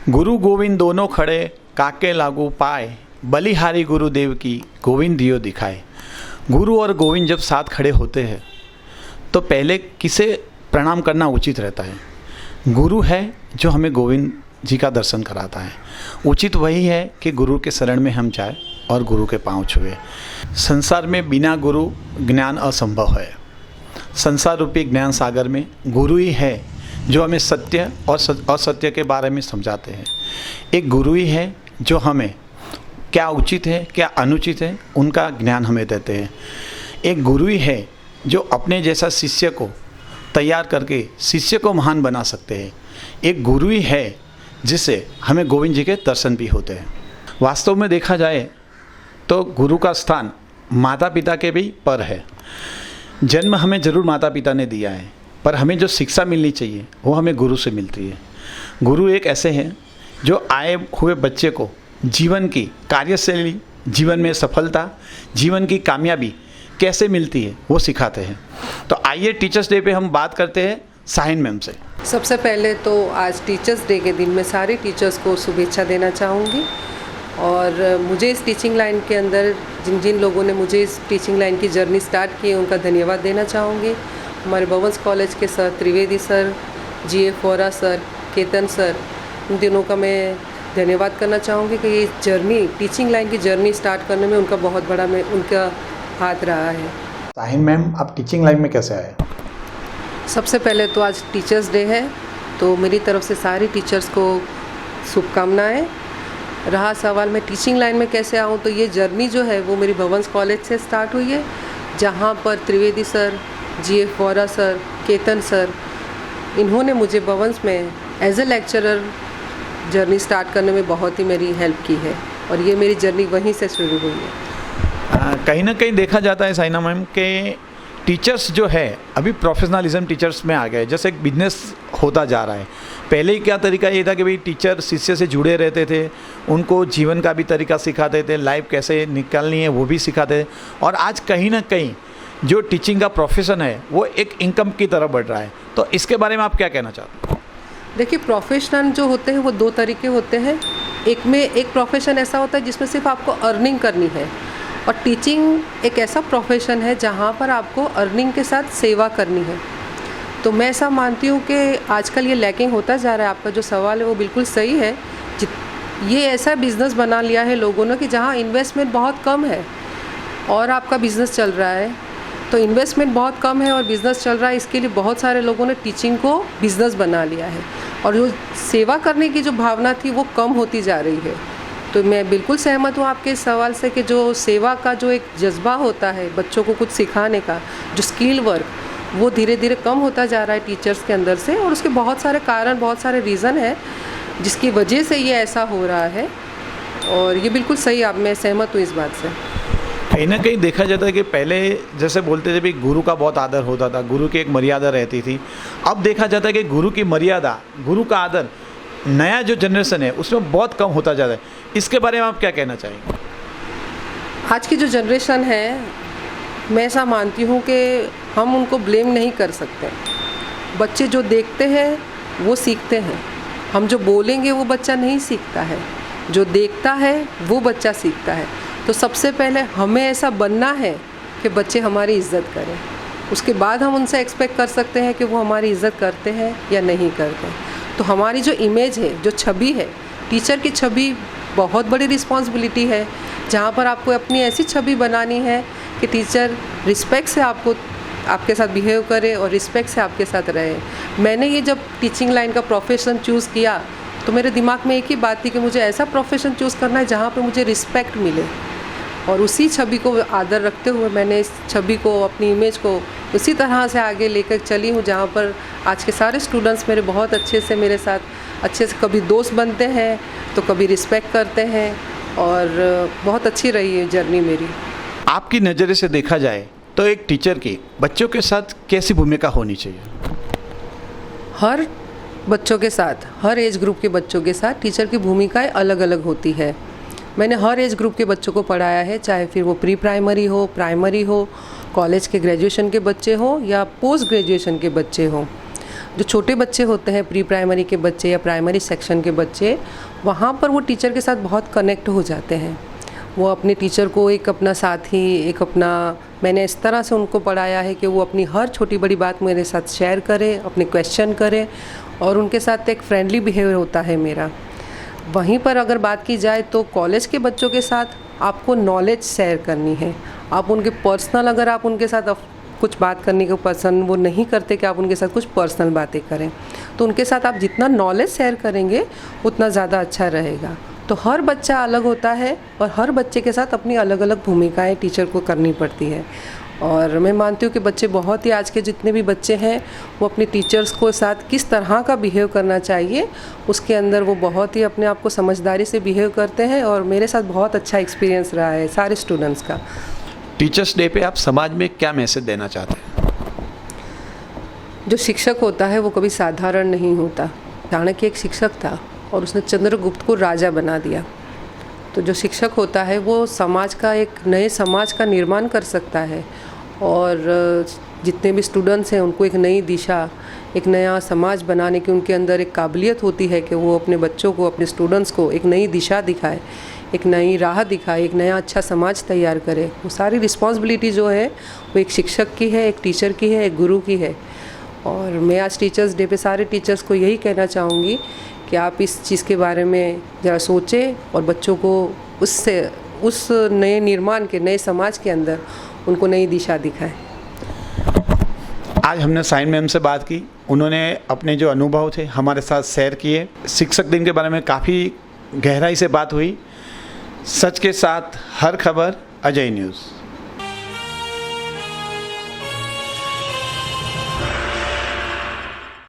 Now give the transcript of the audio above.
गुरु गोविंद दोनों खड़े, काके लागू पाए, बलिहारी गुरुदेव की गोविंद दियो दिखाए। गुरु और गोविंद जब साथ खड़े होते हैं तो पहले किसे प्रणाम करना उचित रहता है? गुरु है जो हमें गोविंद जी का दर्शन कराता है। उचित वही है कि गुरु के शरण में हम जाए और गुरु के पांव छुए। संसार में बिना गुरु ज्ञान असंभव है। संसार रूपी ज्ञान सागर में गुरु ही है जो हमें सत्य और असत्य के बारे में समझाते हैं। एक गुरु ही है जो हमें क्या उचित है क्या अनुचित है उनका ज्ञान हमें देते हैं। एक गुरु ही है जो अपने जैसा शिष्य को तैयार करके शिष्य को महान बना सकते हैं। एक गुरु ही है जिससे हमें गोविंद जी के दर्शन भी होते हैं। वास्तव में देखा जाए तो गुरु का स्थान माता पिता के भी पर है। जन्म हमें जरूर माता पिता ने दिया है, पर हमें जो शिक्षा मिलनी चाहिए वो हमें गुरु से मिलती है। गुरु एक ऐसे हैं जो आए हुए बच्चे को जीवन की कार्यशैली, जीवन में सफलता, जीवन की कामयाबी कैसे मिलती है वो सिखाते हैं। तो आइए टीचर्स डे पे हम बात करते हैं साहिन मैम से। सबसे पहले तो आज टीचर्स डे के दिन मैं सारे टीचर्स को शुभेच्छा देना चाहूँगी और मुझे इस टीचिंग लाइन के अंदर जिन जिन लोगों ने मुझे इस टीचिंग लाइन की जर्नी स्टार्ट की है उनका धन्यवाद देना चाहूँगी। हमारे भवंस कॉलेज के sir Trivedi sir, G A. Phora sir, Ketan sir, उन दिनों का मैं धन्यवाद करना चाहूँगी कि ये जर्नी टीचिंग लाइन की जर्नी स्टार्ट करने में उनका बहुत बड़ा उनका हाथ रहा है। साहिन मैम, आप टीचिंग लाइन में कैसे आए? सबसे पहले तो आज टीचर्स डे है तो मेरी तरफ से सारे टीचर्स को शुभकामनाएं। रहा सवाल मैं टीचिंग लाइन में कैसे आऊँ, तो ये जर्नी जो है वो मेरी भवंस कॉलेज से स्टार्ट हुई है, जहाँ पर Trivedi sir, G A. Phora sir, Ketan sir, इन्होंने मुझे भवंस में as a lecturer journey start करने में बहुत ही मेरी हेल्प की है और ये मेरी जर्नी वहीं से शुरू हुई है। कहीं ना कहीं देखा जाता है साइना मैम के टीचर्स जो है अभी प्रोफेशनलिज्म टीचर्स में आ गए, जैसे एक बिजनेस होता जा रहा है। पहले ही क्या तरीका ये था कि भाई टीचर शिष्य से जुड़े रहते थे, उनको जीवन का भी तरीका सिखाते थे, लाइफ कैसे निकालनी है वो भी सिखाते थे। और आज कहीं ना कहीं जो टीचिंग का प्रोफेशन है वो एक इनकम की तरफ बढ़ रहा है। तो इसके बारे में आप क्या कहना चाहते हैं? देखिए, प्रोफेशन जो होते हैं वो दो तरीके होते हैं। एक प्रोफेशन ऐसा होता है जिसमें सिर्फ आपको अर्निंग करनी है और टीचिंग एक ऐसा प्रोफेशन है जहाँ पर आपको अर्निंग के साथ सेवा करनी है। तो मैं ऐसा मानती हूँ कि आजकल ये लैकिंग होता जा रहा है। आपका जो सवाल है वो बिल्कुल सही है। ये ऐसा बिज़नेस बना लिया है लोगों ने कि जहाँ इन्वेस्टमेंट बहुत कम है और आपका बिज़नेस चल रहा है। तो इन्वेस्टमेंट बहुत कम है और बिज़नेस चल रहा है, इसके लिए बहुत सारे लोगों ने टीचिंग को बिज़नेस बना लिया है और जो सेवा करने की जो भावना थी वो कम होती जा रही है। तो मैं बिल्कुल सहमत हूँ आपके इस सवाल से कि जो सेवा का जो एक जज्बा होता है बच्चों को कुछ सिखाने का, जो स्किल वर्क, वो धीरे धीरे कम होता जा रहा है टीचर्स के अंदर से। और उसके बहुत सारे कारण, बहुत सारे रीज़न है जिसकी वजह से ये ऐसा हो रहा है और ये बिल्कुल सही, आप मैं सहमत हूँ इस बात से। कहीं ना कहीं देखा जाता है कि पहले जैसे बोलते थे भी गुरु का बहुत आदर होता था, गुरु की एक मर्यादा रहती थी। अब देखा जाता है कि गुरु की मर्यादा, गुरु का आदर नया जो जनरेशन है उसमें बहुत कम होता जा रहा है। इसके बारे में आप क्या कहना चाहेंगे? आज की जो जनरेशन है, मैं ऐसा मानती हूँ कि हम उनको ब्लेम नहीं कर सकते। बच्चे जो देखते हैं वो सीखते हैं। हम जो बोलेंगे वो बच्चा नहीं सीखता है, जो देखता है वो बच्चा सीखता है। तो सबसे पहले हमें ऐसा बनना है कि बच्चे हमारी इज़्ज़त करें, उसके बाद हम उनसे एक्सपेक्ट कर सकते हैं कि वो हमारी इज़्ज़त करते हैं या नहीं करते। तो हमारी जो इमेज है, जो छवि है, टीचर की छवि बहुत बड़ी रिस्पॉन्सिबिलिटी है, जहाँ पर आपको अपनी ऐसी छवि बनानी है कि टीचर रिस्पेक्ट से आपके साथ बिहेव करे और रिस्पेक्ट से आपके साथ रहे। मैंने ये जब टीचिंग लाइन का प्रोफेशन चूज़ किया तो मेरे दिमाग में एक ही बात थी कि मुझे ऐसा प्रोफेशन चूज़ करना है जहाँ पर मुझे रिस्पेक्ट मिले और उसी छवि को आदर रखते हुए मैंने इस छवि को, अपनी इमेज को उसी तरह से आगे लेकर चली हूँ, जहाँ पर आज के सारे स्टूडेंट्स मेरे बहुत अच्छे से मेरे साथ अच्छे से कभी दोस्त बनते हैं तो कभी रिस्पेक्ट करते हैं और बहुत अच्छी रही है जर्नी मेरी। आपकी नज़रिए से देखा जाए तो एक टीचर की बच्चों के साथ कैसी भूमिका होनी चाहिए? हर बच्चों के साथ, हर एज ग्रुप के बच्चों के साथ टीचर की भूमिकाएँ अलग अलग होती है। मैंने हर एज ग्रुप के बच्चों को पढ़ाया है, चाहे फिर वो प्री प्राइमरी हो, प्राइमरी हो, कॉलेज के ग्रेजुएशन के बच्चे हों या पोस्ट ग्रेजुएशन के बच्चे हों। जो छोटे बच्चे होते हैं, प्री प्राइमरी के बच्चे या प्राइमरी सेक्शन के बच्चे, वहाँ पर वो टीचर के साथ बहुत कनेक्ट हो जाते हैं। वो अपने टीचर को एक अपना साथी, एक अपना, मैंने इस तरह से उनको पढ़ाया है कि वो अपनी हर छोटी बड़ी बात मेरे साथ शेयर करें, अपने क्वेश्चन करें, और उनके साथ एक फ्रेंडली बिहेवियर होता है मेरा। वहीं पर अगर बात की जाए तो कॉलेज के बच्चों के साथ आपको नॉलेज शेयर करनी है। आप उनके पर्सनल, अगर आप उनके साथ कुछ बात करने को पसंद वो नहीं करते कि आप उनके साथ कुछ पर्सनल बातें करें, तो उनके साथ आप जितना नॉलेज शेयर करेंगे उतना ज़्यादा अच्छा रहेगा। तो हर बच्चा अलग होता है और हर बच्चे के साथ अपनी अलग अलग भूमिकाएं टीचर को करनी पड़ती है। और मैं मानती हूँ कि बच्चे बहुत ही, आज के जितने भी बच्चे हैं वो अपने टीचर्स को साथ किस तरह का बिहेव करना चाहिए उसके अंदर वो बहुत ही अपने आप को समझदारी से बिहेव करते हैं। और मेरे साथ बहुत अच्छा एक्सपीरियंस रहा है सारे स्टूडेंट्स का। टीचर्स डे पे आप समाज में क्या मैसेज देना चाहते हैं? जो शिक्षक होता है वो कभी साधारण नहीं होता। चाणक्य एक शिक्षक था और उसने चंद्रगुप्त को राजा बना दिया। तो जो शिक्षक होता है वो समाज का, एक नए समाज का निर्माण कर सकता है, और जितने भी स्टूडेंट्स हैं उनको एक नई दिशा, एक नया समाज बनाने की उनके अंदर एक काबिलियत होती है कि वो अपने बच्चों को, अपने स्टूडेंट्स को एक नई दिशा दिखाए, एक नई राह दिखाए, एक नया अच्छा समाज तैयार करे। वो सारी रिस्पॉन्सिबिलिटी जो है वो एक शिक्षक की है, एक टीचर की है, एक गुरु की है। और मैं आज टीचर्स डे पे सारे टीचर्स को यही कहना चाहूँगी कि आप इस चीज़ के बारे में ज़रा सोचें और बच्चों को उस नए निर्माण के, नए समाज के अंदर उनको नई दिशा दिखाएं। आज हमने साइन मैम से बात की, उन्होंने अपने जो अनुभव थे हमारे साथ शेयर किए। शिक्षक दिन के बारे में काफ़ी गहराई से बात हुई। सच के साथ हर खबर, अजय न्यूज़।